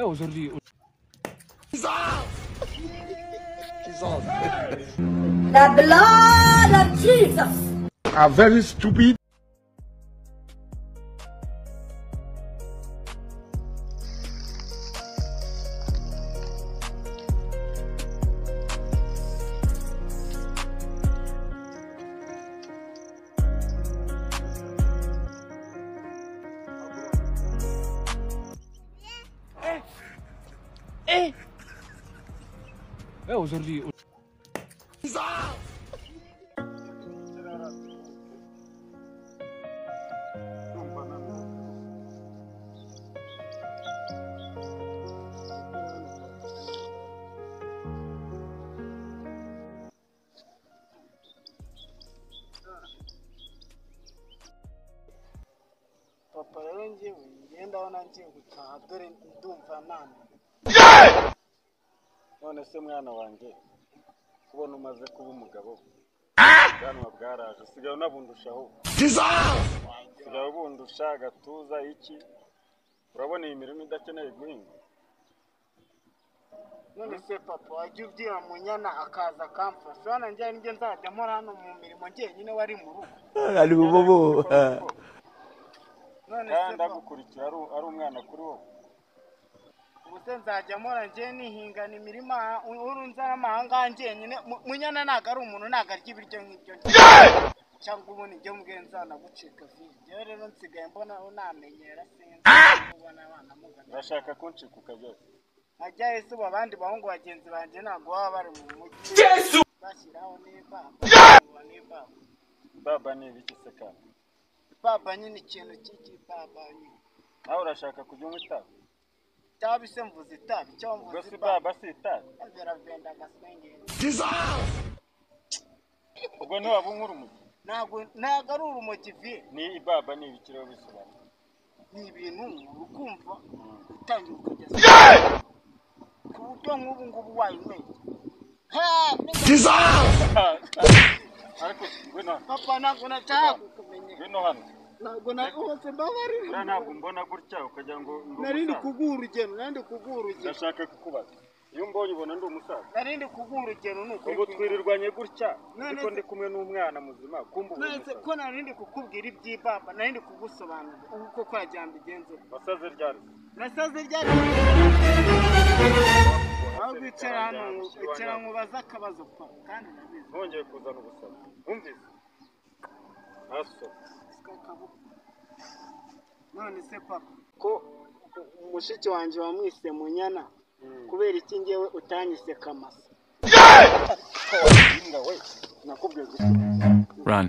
aujourd'hui. The blood of Jesus. Are very stupid. Aujourd'hui. Papa rero njyewe ngenda aho nangiye gutaha dore ndumva nane. None se mwana wanjye kubona umaze kuba umugabo bwanwa bwaraje usigaye unabundushaho usigaye ubundusha agatuza iki urabona iyi mirimo idakeneye guhinga. None se papa wajya ubwira Munyana akaza akamfasha urabona njye njye nzajya mpora hano mu mirimo njyenyine wari mu rugo. ari bubobo None kandi se papa agukurikira ari umwana kuri wowe. ubuse nzajya mpora njye nihingana imirima urunzana amahanga njyenyine. Munyana ntago ari umuntu ntago arya ibiryo nk'ibyo cyangwa ubundi njye mbwe nzanagucika njyewe rero nsigaye mbona unamenyera sinzi ubona abana mugana. Urashaka kuncika ukajyayo? Ajya ese ubu abandi bahungu bagenzi banjye ntabwo baba bari mu mujyi bashyiraho n'ibaba. Baba ni ibiki se kandi? Baba nyine ikintu cy'ikibaba nyine. Nawe urashaka kujya unywa itabi? Itabi se mvuze itabi cyo mvuze ubwo si baba si itabi? Biravenda gasengera. Ubwo ntiwaba unywa urumogi? Ntabwo ari urumogi vie. Ni baba ni ibiki rero bisobanura? Ni ibintu urukumva utangiye ukajya ku buryo nk'ubu ngubu wayinyweye. Ariko ngwino Papa ntabwo nashaka kukumenya. ngwino hano. Ntabwo nakubose mbabarira. Uriya ntabwo mbona gutya ukagira ngo Narindi kuguha urugero. Ndashaka kukubaza iyo mbonye ubona ndi umusaza. Narindi kuguha urugero nuko Ubwo twirirwanye gutya ariko ndi kumwe n'umwana muzima kumva ubu. Nese ko narindi kukubwira iby'ibaba narindi kugusobanurira uko kwa jambo igenze. Wasaze ryari? Nasaze ryari? Aho bicara hano icara nkubaza akabazo pa kandi nabizi. Ntongeye kuzana ubusaza. Umvise? Aso. None se papa ko umushiki wanjye wamwise Munyana kubera iki ngewe utanyise Kamasa? Inga we nakubwiye gusa. Run.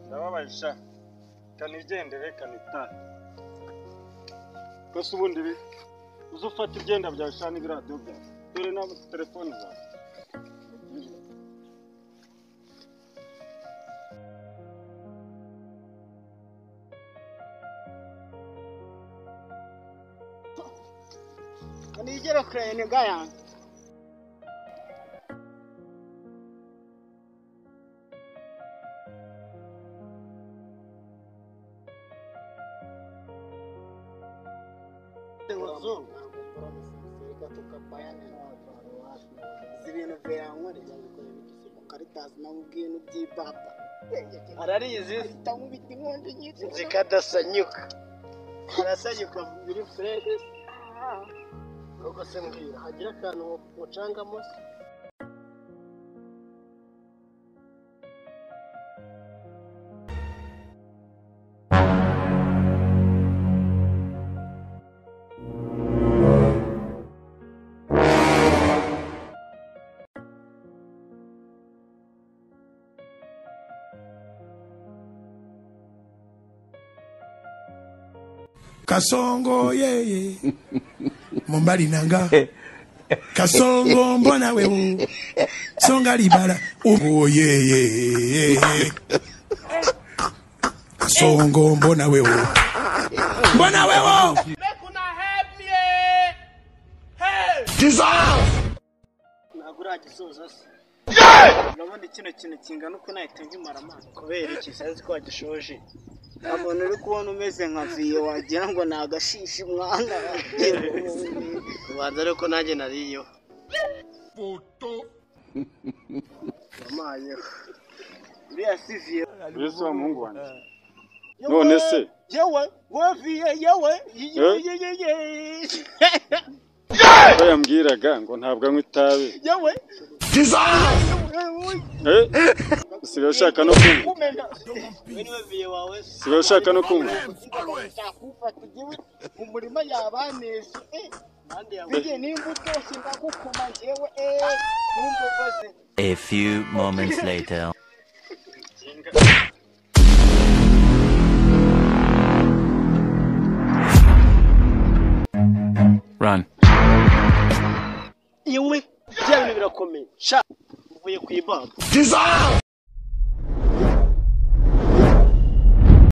Ndababaisha kanigendere kanitana. Kose ubundi bi uzufata ibyenda byawe shana ibiradiyo byawe. Dore na telefone zawe. Kanigera krene gayanga. Zibintu byankorera Caritas namubwino by'ibaba. Ararizi tamubita inkonje nyinshi zikadasanyuka. Arasanyuka biri frere. Koko se mbwira hagira akantu mucangamo se? Kasongo yeye Mombali nanga Kasongo mbona wewe Songa libala oh yeye Kasongo mbona wewe Make una help me. Hey! Nagura gisoza se. Urabona kino kintu kingana uko nahita nkimara amazi kubera iki sazi ko wagishoje. abona uri kubona umeze nka viye wagira ngo ni agashishi mwana ubanza ariko nanjye nariyo amaye uriya si viye Yesu wa Mungu wanjye none se yewe viye yewe ko yambwiraga ngo ntabwo anywa itabi yewe usigaye ushaka no kunywa niwe viye wawe usigaye ushaka no kunywa mu murima yabaneshe bigiye n'imbuto sindagukoma njyewe numva bose. A few moments later. Run. yewe bya bintu birakomeye sha uvuye ku ibamba